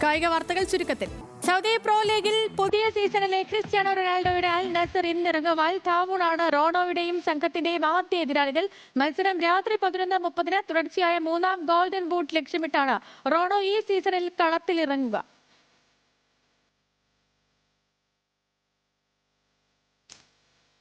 കായിക വാർത്തകൾ ചുരുക്കത്തിൽ. സൗദി പ്രോ ലീഗിൽ പുതിയ സീസണിലെ ക്രിസ്ത്യാനോ റൊണാൾഡോയുടെ അൽ നസർ ഇന്നിറങ്ങുവാൻ താവൂണാണ് റോണോയുടെയും സംഘത്തിന്റെയും ആദ്യ എതിരാളികൾ. മത്സരം രാത്രി 11:30 തുടർച്ചയായ 3-ാം ഗോൾഡൻ ബൂട്ട് ലക്ഷ്യമിട്ടാണ് റോണോ ഈ സീസണിൽ കളത്തിലിറങ്ങുക.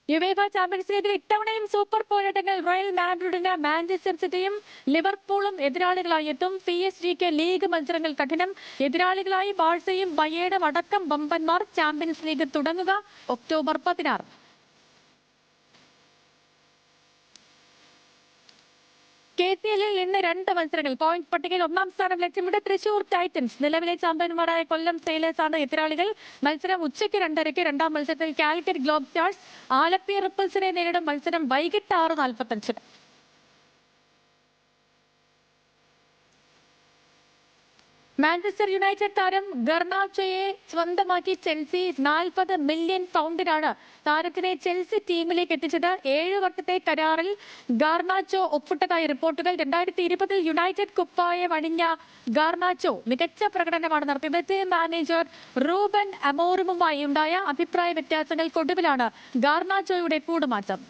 യുവേഫ ചാമ്പ്യൻസ് ലീഗിൽ ഇത്തവണയും സൂപ്പർ പോരാട്ടങ്ങൾ. റയൽ മാഡ്രിഡിന് മാഞ്ചസ്റ്റർ സിറ്റിയും ലിവർപൂളും എതിരാളികളായി എത്തും. PSG ലീഗ് മത്സരങ്ങൾ കഠിനം. എതിരാളികളായി ബാഴ്സയും ബയേണും അടക്കം വമ്പന്മാർ. ചാമ്പ്യൻസ് ലീഗ് തുടങ്ങുക ഒക്ടോബർ 16. KCL ഇന്ന് 2 മത്സരങ്ങൾ. പോയിന്റ് പട്ടികയിൽ 1-ാം സ്ഥാനം ലക്ഷ്യമിട്ട് തൃശൂർ ടൈറ്റൻസ്. നിലവിലെ ചാമ്പ്യന്മാരായ കൊല്ലം സെയിലേഴ്സാണ് എതിരാളികൾ. മത്സരം ഉച്ചയ്ക്ക് 2:30. 2-ാം മത്സരത്തിൽ കാലിക്കറ്റ് ഗ്ലോബ് സ്റ്റാർസ് ആലപ്പി റിപ്പിൾസിനെ നേരിടും. മത്സരം വൈകിട്ട് 6:45. മാഞ്ചസ്റ്റർ യുണൈറ്റഡ് താരം ഗർനാച്ചോയെ സ്വന്തമാക്കി ചെൽസി. 40 മില്യൺ പൗണ്ടിനാണ് താരത്തിനെ ചെൽസി ടീമിലേക്ക് എത്തിച്ചത്. 7 വർഷത്തെ കരാറിൽ ഗാർനാച്ചോ ഒപ്പിട്ടതായി റിപ്പോർട്ടുകൾ. 2020 യുണൈറ്റഡ് കുപ്പായം അണിഞ്ഞ ഗാർനാച്ചോ മികച്ച പ്രകടനമാണ് നടത്തിയത്. ടീം മാനേജർ റൂബൻ അമോറിമുമായി ഉണ്ടായ അഭിപ്രായ വ്യത്യാസങ്ങൾക്കൊടുവിലാണ് ഗാർനാച്ചോയുടെ കൂടുമാറ്റം.